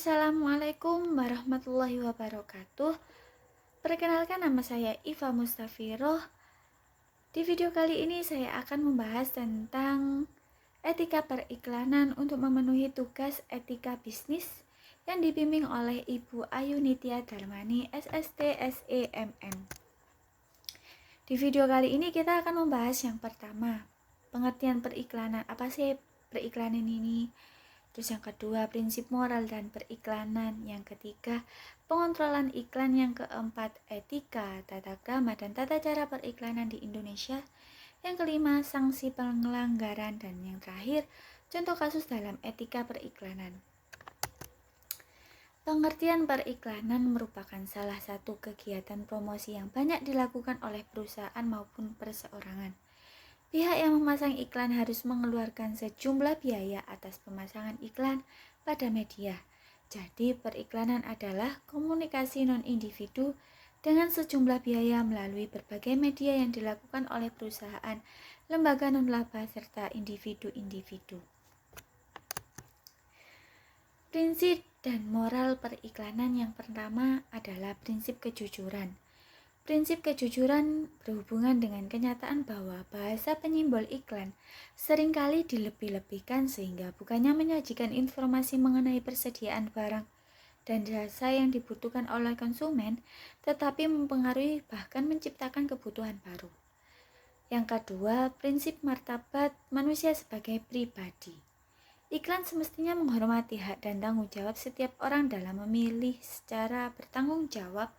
Assalamualaikum warahmatullahi wabarakatuh. Perkenalkan, nama saya Iva Mustafiroh. Di video kali ini saya akan membahas tentang etika periklanan untuk memenuhi tugas etika bisnis yang dibimbing oleh Ibu Ayu Nitya Darmani, SST SEMM. Di video kali ini kita akan membahas yang pertama, pengertian periklanan. Apa sih periklanan ini? Terus yang kedua, prinsip moral dan periklanan. Yang ketiga, pengontrolan iklan. Yang keempat, etika, tata krama dan tata cara periklanan di Indonesia. Yang kelima, sanksi pelanggaran. Dan yang terakhir, contoh kasus dalam etika periklanan. Pengertian periklanan merupakan salah satu kegiatan promosi yang banyak dilakukan oleh perusahaan maupun perseorangan. Pihak yang memasang iklan harus mengeluarkan sejumlah biaya atas pemasangan iklan pada media. Jadi, periklanan adalah komunikasi non-individu dengan sejumlah biaya melalui berbagai media yang dilakukan oleh perusahaan, lembaga non-laba, serta individu-individu. Prinsip dan moral periklanan yang pertama adalah prinsip kejujuran. Prinsip kejujuran berhubungan dengan kenyataan bahwa bahasa penyimbol iklan seringkali dilebih-lebihkan sehingga bukannya menyajikan informasi mengenai persediaan barang dan jasa yang dibutuhkan oleh konsumen, tetapi mempengaruhi bahkan menciptakan kebutuhan baru. Yang kedua, prinsip martabat manusia sebagai pribadi. Iklan semestinya menghormati hak dan tanggung jawab setiap orang dalam memilih secara bertanggung jawab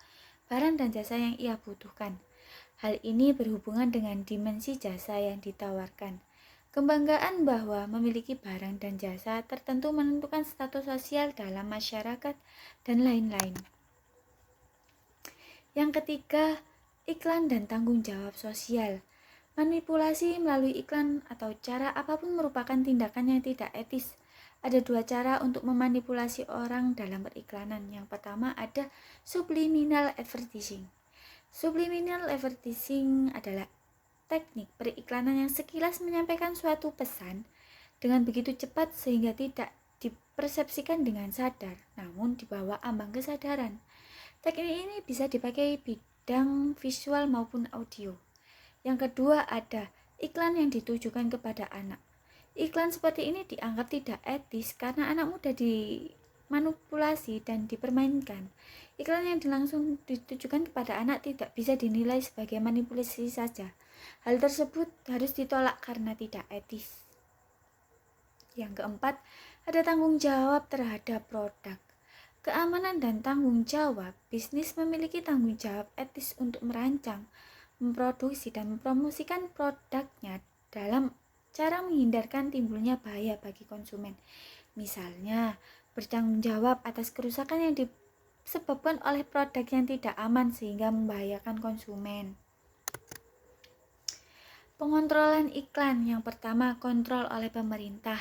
barang dan jasa yang ia butuhkan. Hal ini berhubungan dengan dimensi jasa yang ditawarkan. Kebanggaan bahwa memiliki barang dan jasa tertentu menentukan status sosial dalam masyarakat dan lain-lain. Yang ketiga, iklan dan tanggung jawab sosial. Manipulasi melalui iklan atau cara apapun merupakan tindakan yang tidak etis. Ada dua cara untuk memanipulasi orang dalam periklanan. Yang pertama ada subliminal advertising. Subliminal advertising adalah teknik periklanan yang sekilas menyampaikan suatu pesan dengan begitu cepat sehingga tidak dipersepsikan dengan sadar, namun di bawah ambang kesadaran. Teknik ini bisa dipakai bidang visual maupun audio. Yang kedua ada iklan yang ditujukan kepada anak. Iklan seperti ini dianggap tidak etis karena anak mudah dimanipulasi dan dipermainkan. Iklan yang langsung ditujukan kepada anak tidak bisa dinilai sebagai manipulasi saja. Hal tersebut harus ditolak karena tidak etis. Yang keempat, ada tanggung jawab terhadap produk. Keamanan dan tanggung jawab. Bisnis memiliki tanggung jawab etis untuk merancang, memproduksi dan mempromosikan produknya dalam cara menghindarkan timbulnya bahaya bagi konsumen. Misalnya, bertanggung jawab atas kerusakan yang disebabkan oleh produk yang tidak aman sehingga membahayakan konsumen. Pengontrolan iklan. Yang pertama, kontrol oleh pemerintah.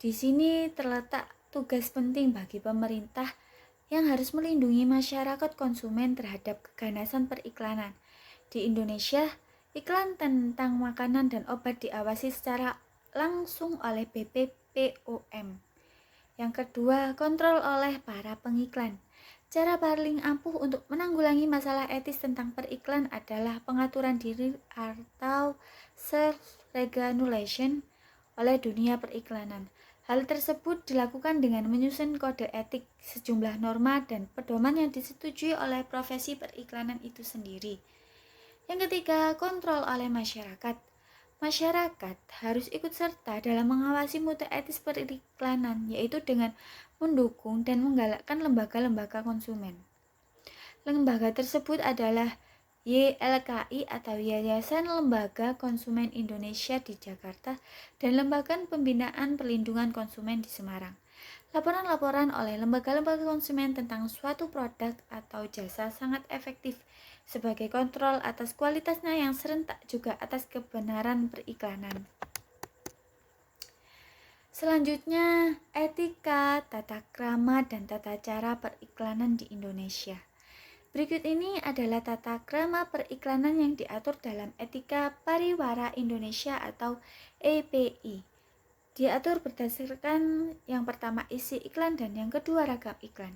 Di sini terletak tugas penting bagi pemerintah yang harus melindungi masyarakat konsumen terhadap keganasan periklanan. Di Indonesia, iklan tentang makanan dan obat diawasi secara langsung oleh BPOM. Yang kedua, kontrol oleh para pengiklan. Cara paling ampuh untuk menanggulangi masalah etis tentang periklan adalah pengaturan diri atau self-regulation oleh dunia periklanan. Hal tersebut dilakukan dengan menyusun kode etik, sejumlah norma dan pedoman yang disetujui oleh profesi periklanan itu sendiri. Yang ketiga, kontrol oleh masyarakat. Masyarakat harus ikut serta dalam mengawasi mutu etis periklanan, yaitu dengan mendukung dan menggalakkan lembaga-lembaga konsumen. Lembaga tersebut adalah YLKI atau Yayasan Lembaga Konsumen Indonesia di Jakarta dan Lembaga Pembinaan Perlindungan Konsumen di Semarang. Laporan-laporan oleh lembaga-lembaga konsumen tentang suatu produk atau jasa sangat efektif sebagai kontrol atas kualitasnya yang serentak juga atas kebenaran periklanan. Selanjutnya, etika, tata krama, dan tata cara periklanan di Indonesia. Berikut ini adalah tata krama periklanan yang diatur dalam Etika Pariwara Indonesia atau EPI. Diatur berdasarkan yang pertama isi iklan dan yang kedua ragam iklan.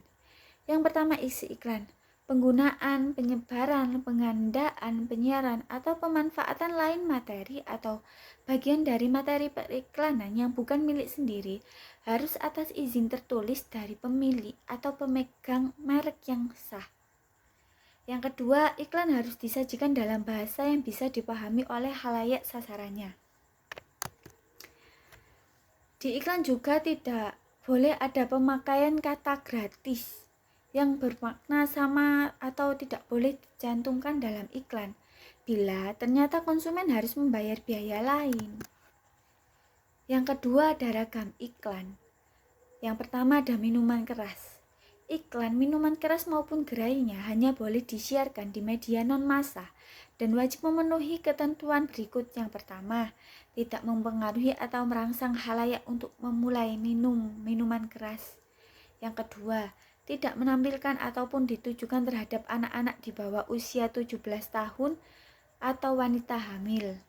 Yang pertama isi iklan. Penggunaan, penyebaran, pengandaan, penyiaran, atau pemanfaatan lain materi atau bagian dari materi periklanan yang bukan milik sendiri harus atas izin tertulis dari pemilik atau pemegang merek yang sah. Yang kedua, iklan harus disajikan dalam bahasa yang bisa dipahami oleh khalayak sasarannya. Di iklan juga tidak boleh ada pemakaian kata gratis yang bermakna sama atau tidak boleh dicantumkan dalam iklan bila ternyata konsumen harus membayar biaya lain. Yang kedua ada ragam iklan. Yang pertama ada minuman keras. Iklan minuman keras maupun gerainya hanya boleh disiarkan di media non-massa dan wajib memenuhi ketentuan berikut. Yang pertama, tidak mempengaruhi atau merangsang khalayak untuk memulai minum minuman keras. Yang kedua, tidak menampilkan ataupun ditujukan terhadap anak-anak di bawah usia 17 tahun atau wanita hamil.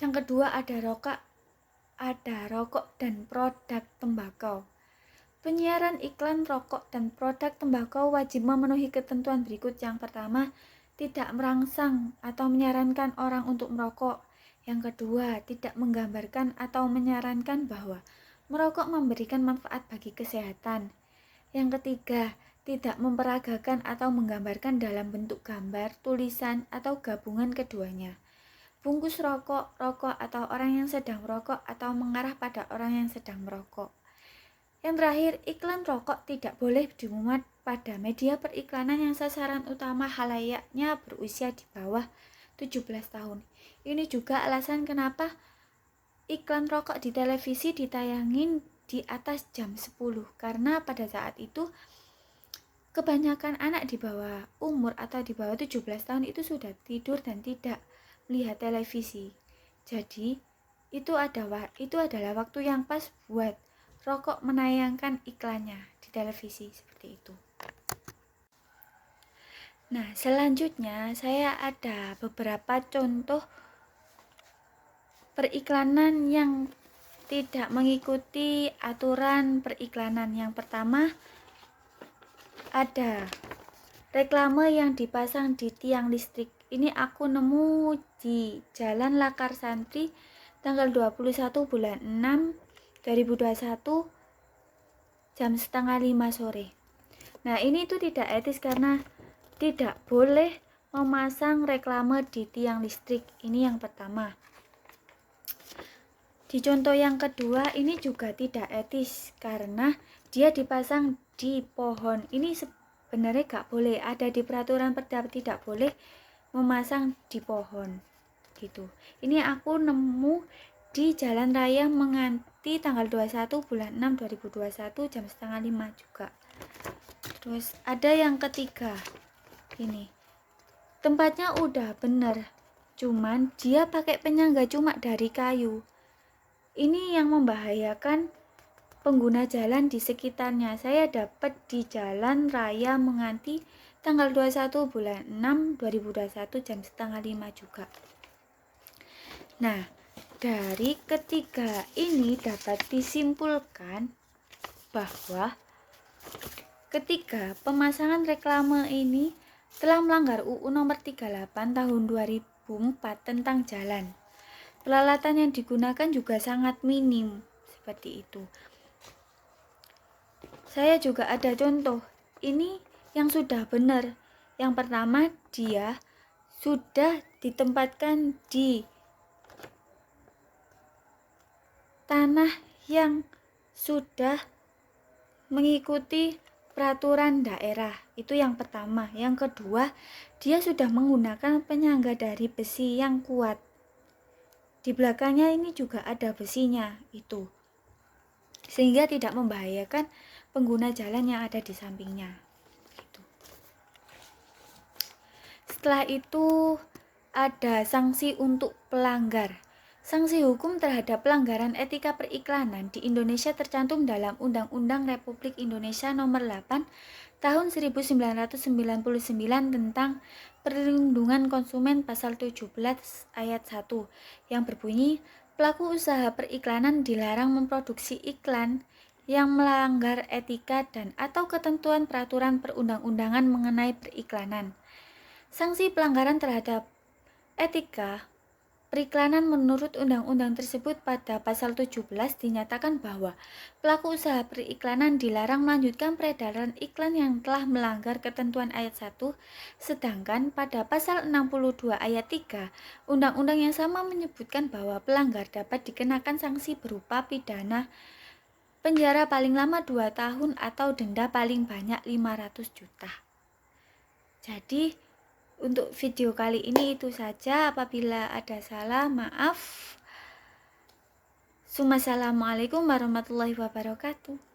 Yang kedua ada rokok dan produk tembakau. Penyiaran iklan rokok dan produk tembakau wajib memenuhi ketentuan berikut. Yang pertama, tidak merangsang atau menyarankan orang untuk merokok. Yang kedua, tidak menggambarkan atau menyarankan bahwa merokok memberikan manfaat bagi kesehatan. Yang ketiga, tidak memperagakan atau menggambarkan dalam bentuk gambar, tulisan, atau gabungan keduanya. Bungkus rokok, rokok atau orang yang sedang merokok atau mengarah pada orang yang sedang merokok. Yang terakhir, iklan rokok tidak boleh dimuat pada media periklanan yang sasaran utama khalayaknya berusia di bawah 17 tahun. Ini juga alasan kenapa iklan rokok di televisi ditayangin di atas jam 10, karena pada saat itu kebanyakan anak di bawah umur atau di bawah 17 tahun itu sudah tidur dan tidak melihat televisi. Jadi itu adalah waktu yang pas buat rokok menayangkan iklannya di televisi seperti itu. Nah, selanjutnya saya ada beberapa contoh periklanan yang tidak mengikuti aturan periklanan. Yang pertama ada reklame yang dipasang di tiang listrik. Ini aku nemu di Jalan Lakar Santri tanggal 21 bulan 6 2021 jam 4:30 sore. Nah, ini itu tidak etis karena tidak boleh memasang reklame di tiang listrik. Ini yang pertama. Di contoh yang kedua, ini juga tidak etis karena dia dipasang di pohon. Ini sebenarnya gak boleh, ada di peraturan Perda tidak boleh memasang di pohon gitu. Ini aku nemu di Jalan Raya Menganti tanggal 21 bulan 6 2021 jam 4:30 juga. Terus ada yang ketiga, ini tempatnya udah bener, cuman dia pakai penyangga cuma dari kayu. Ini yang membahayakan pengguna jalan di sekitarnya. Saya dapat di Jalan Raya Menganti tanggal 21 bulan 6 2021 jam 4:30 juga. Nah, dari ketiga ini dapat disimpulkan bahwa ketika pemasangan reklame ini telah melanggar UU nomor 38 tahun 2004 tentang jalan. Peralatan yang digunakan juga sangat minim, seperti itu. Saya juga ada contoh, ini yang sudah benar. Yang pertama, dia sudah ditempatkan di tanah yang sudah mengikuti peraturan daerah. Itu yang pertama. Yang kedua, dia sudah menggunakan penyangga dari besi yang kuat. Di belakangnya ini juga ada besinya itu, sehingga tidak membahayakan pengguna jalan yang ada di sampingnya gitu. Setelah itu ada sanksi untuk pelanggar. Sanksi hukum terhadap pelanggaran etika periklanan di Indonesia tercantum dalam Undang-Undang Republik Indonesia Nomor 8 Tahun 1999 tentang Perlindungan Konsumen pasal 17 ayat 1 yang berbunyi, Pelaku usaha periklanan dilarang memproduksi iklan yang melanggar etika dan atau ketentuan peraturan perundang-undangan mengenai periklanan. Sanksi pelanggaran terhadap etika periklanan menurut undang-undang tersebut pada pasal 17 dinyatakan bahwa pelaku usaha periklanan dilarang melanjutkan peredaran iklan yang telah melanggar ketentuan ayat 1, sedangkan pada pasal 62 ayat 3, undang-undang yang sama menyebutkan bahwa pelanggar dapat dikenakan sanksi berupa pidana penjara paling lama 2 tahun atau denda paling banyak 500 juta. Jadi, untuk video kali ini itu saja. Apabila ada salah, maaf. Assalamualaikum warahmatullahi wabarakatuh.